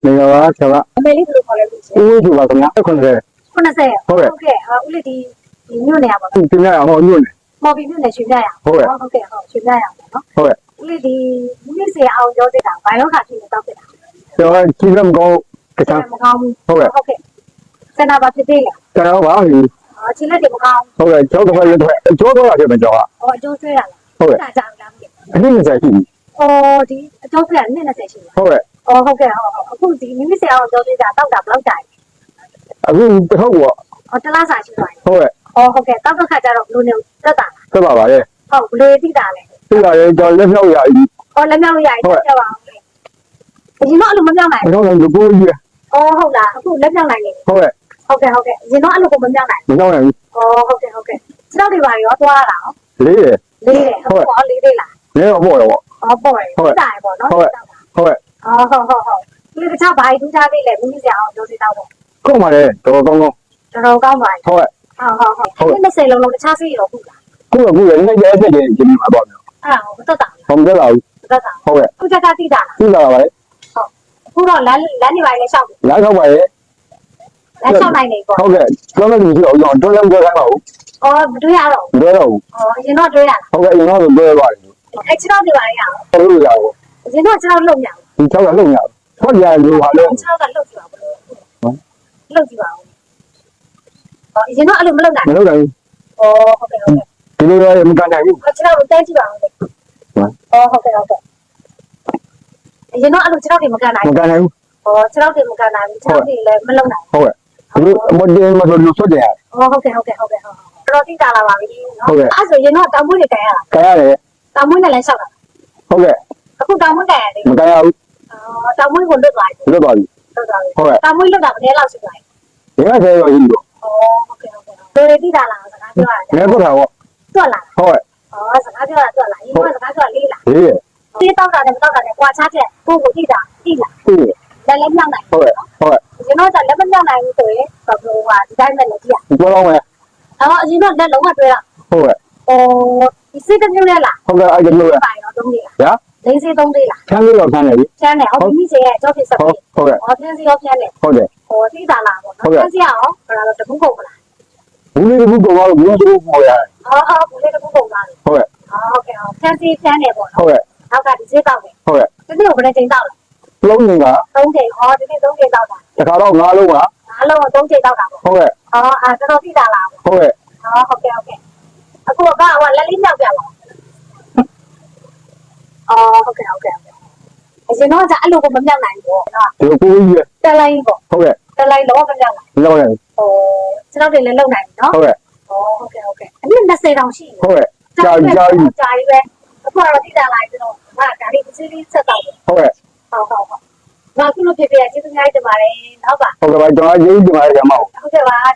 နေပါဆရာ အမေလေးဘယ်လိုခေါ်လဲလို့ရှင် ဦးဝေးသူပါခင်ဗျာ80 90ဟုတ်ကဲ့ဦးလေးဒီညွန့်နေရပါတော့ ပြင်ရအောင်ဟောညွန့်နေ မော်ဘီညွန့်နေရွှေပြရအောင်ဟုတ်ကဲ့ဟုတ်ရွှေပြရအောင်နော် ဟုတ်ကဲ့ ဦးလေးဒီမိစေအောင်ပြောသေးတာဘာလို့ခါဖြစ်နေတော့ဖြစ်တာ ကျွန်တော်ကြီးကမကောင်းတခြား မကောင်းဘူး ဟုတ်ကဲ့ ဟုတ်ကဲ့စနာပါဖြစ်သေးလား ကျွန်တော်ပါပြီ ခြေလက်တွေမကောင်း ဟုတ်ကဲ့ကျောက်တော့လည်းအကျော်တော့ဖြစ်မယ်ကျော်က ဟောအကျိုးဆွဲတာလား ဟုတ်ကဲ့ ဒါကြောင့်လားမသိ အနည်း20ရှိပြီ ဟောဒီအကျိုးဆွဲတာ20ရှိလား ဟုတ်ကဲ့ ဟောဟုတ်ကဲ့အခုဒီမိစေအောင်ပြောသေးတာတောက်တာဘယ်လောက်ကြာလဲ အခုတစ်ခေါက်ပေါ့ ဟောတလားစာရှိသွားတယ် ဟုတ်ကဲ့ ဟုတ်ကဲ့တောက်ခါကျတော့ဘယ်လိုနေတက်တာ သက်ပါပါရဲ့ ဟုတ်ဘယ်လိုသိတာလဲ သိပါရဲ့ကျော်လက်မြောက်ရပြီ ဟောလက်မြောက်လို့ရရင်ကြောက်ပါအောင်လေအရင်တော့အဲ့လိုမမြောက်နိုင် အတော့လည်းကိုကြီးရ ဟုတ်လားအခုလက်မြောက်နိုင်နေ ဟုတ်ကဲ့ ဟုတ်ကဲ့အရင်တော့အဲ့လိုကိုမမြောက်နိုင် မတော့နိုင်ဘူး ဟုတ်ကဲ့ကျောက်တွေပါရောသွားတာရော လေးရ လေးတယ်ဟုတ်လေးသေးလား နေတော့ပေါ့တော့ ပေါ့တယ်တာရပေါ့နော် ဟုတ်ကဲ့ ဟုတ်ဒီတခြားဘာထူးခြားသေးလဲမိစရာအောင်ပြောစီတော့ ကောက်ပါလေတော်ကောင်းကောင်း တော်ကောင်းပါ ဟုတ်ကဲ့ ဟုတ်ဒီ20လုံးတခြားစီရောဟုတ်လား ခုလည်းနေကြတဲ့ကျင်းမှာပေါ့နော် အဲ့ဒါကိုတက်တာ ဟုတ်ကဲ့ပါဘူး တက်တာ ဟုတ်ကဲ့ ခုတက်တာသိတာ သိပါပါလေ အခုတော့လမ်းနေပါလေရှောက် လာတော့ပါရဲ့ လမ်းရှောက်နိုင်နေပေါ့ ဟုတ်ကဲ့ကျောင်းလည်းမရှိတော့အောင်တွန်းလည်းမပြောခိုင်းပါဘူး မတွေ့ရတော့ မပြောတော့ဘူး အရင်တော့တွေ့ရတာ ဟုတ်ကဲ့ရင်တော့ပြောပါလိမ့် အဲ့ခြေတော့နေပါလေရအောင် ဟုတ်လို့ရပါဘူး အရင်တော့ကျွန်တော်လုံရအောင် ဒီချောက်ကလုံရဟုတ်ကြလို့ဟာလို့ ကျွန်တော်ကလုံကြည့်ပါဘလို့လုံကြည့်ပါဦးအရင်တော့အဲ့လိုမလုံနိုင် မလုပ်နိုင် ဟုတ်ကဲ့ ဒီလိုတော့မကန်နိုင်ဘူး ကျွန်တော်တန်းကြည့်ပါဦးဟုတ်ကဲ့အရင်တော့အဲ့လိုကျွန်တော်တွေမကန်နိုင် မကန်နိုင်ဘူး ကျွန်တော်တွေမကန်နိုင်ဘူးကျွန်တော်တွေလည်းမလုံနိုင် ဟုတ်ကဲ့ဒီအမတင်မဆိုလို့ဆွတ်တယ် ဟုတ်ကဲ့တော်တော်သိတာလာပါပြီနော်အဲ့ဆိုရင်တော့တောင်မွေးတွေကန်ရတာ ကန်ရတယ် တောင်မွေးနဲ့လည်းရှောက်တာ ဟုတ်ကဲ့ အခုတောင်မွေးကန်ရတယ် မကန်ရဘူး တောင်မွေးကိုလွတ်သွားပြီ လွတ်သွားပြီ လွတ်သွားပြီ ဟုတ်ကဲ့ တောင်မွေးလွတ်တာမနေ့လောက်ရှိသွားပြီ ဒီကတည်းကတော့ရင်းတော့ ဟုတ်ကဲ့တော်တော်သိတာလာစကားပြောရတယ် ငါကတော့ဟော တွက်လာ ဟုတ်ကဲ့ စကားပြောတာတွက်လာဒီကစကားပြောလေးလာ ဒီရ ဒီတောက်တာနဲ့မတောက်တာနဲ့ကွာချချက်ကိုကိုသိတာသိလာ ဒီ လည်းလည်းမြောက်နိုင် ဟုတ်ကဲ့ဟုတ်ကဲ့ ကျွန်တော်ကလည်းမမြောက်နိုင်ဘူးဆိုရင်ဟိုဟာဒီတိုင်းပဲလည်းကြည့်ရ ပြောတော့မယ် အရင်တော့လက်လုံးဝတွဲတာ ဟုတ်ကဲ့ ဒီစိတ်တမျိုးနဲ့လား ဟုတ်ကဲ့အဲ့ဒါလို့ရ ပိုင်တော့တုံးလေးလား ညာ လိမ့်စေးတုံးလေးလား ချမ်းလို့တော့ဆန်းတယ်ပြီ ကျန်းတယ်ဟုတ်ပြီစေရဲ့ကြောက်ဖြစ်စပ် ဟုတ် ပြီ ဟုတ်ကဲ့ ဟောပြန်စီရောပြန်တယ် ဟုတ်တယ် ဟောသိတာလားပေါ့နော်ပြန်စီရအောင်ဟောတော့တခုကုန်မလား ဘူးလေးဘူးကတော့ဘူးစိုးပေါ်ရတယ် ဘူးလေးတခုကုန်လား ဟုတ်ကဲ့ ဟုတ်ကဲ့ပြန်စီပြန်တယ်ပေါ့ ဟုတ် နော် ကဲ့ နောက်ကဒီစေးတောက်တယ် ဟုတ်ကဲ့ ဒီနေ့ဘယ်နဲ့ချိန်တောက်လဲ လုံးနေက 3ချိန်ဟောဒီနေ့3ချိန်တောက်တာ တခါတော့9လုံးက အားလုံး3ချိန်တောက်တာပေါ့ ဟုတ်ကဲ့ တော်တော်သိတာလားပေါ့ ဟုတ်ကဲ့ ဟုတ်ကဲ့အခုကလက်လေးမြောက်ပြပါဟုတ်ကဲ့အရင်တော့အဲ့လိုကိုမမြောက်နိုင်ဘူးပေါ့နော် ဒီကိုကြီးရ တက်လိုက်ပေါ့ ဟုတ်ကဲ့ တက်လိုက်တော့မမြောက်နိုင် လောက်ရတယ် ကျွန်တော်တွေလည်းလုံနိုင်ပြီနော် ဟုတ်ကဲ့ ဟုတ်ကဲ့အနည်း20တောင်ရှိ ဟုတ်ကဲ့ကြာကြီး ကြာကြီးပဲအခုတော့တိတာလိုက်ကျွန်တော်ဟာဒါလေးတစ်စီးလေးဆက်တော့ ဟုတ်ကဲ့ ဟုတ်ငါခုလိုဖြစ်ပြကျေးဇူးများတင်ပါတယ်နောက်ပါ ဟုတ်ကဲ့ပါကျွန်တော်ရေးဒီမှာရမှာ ဟုတ်ကဲ့ပါ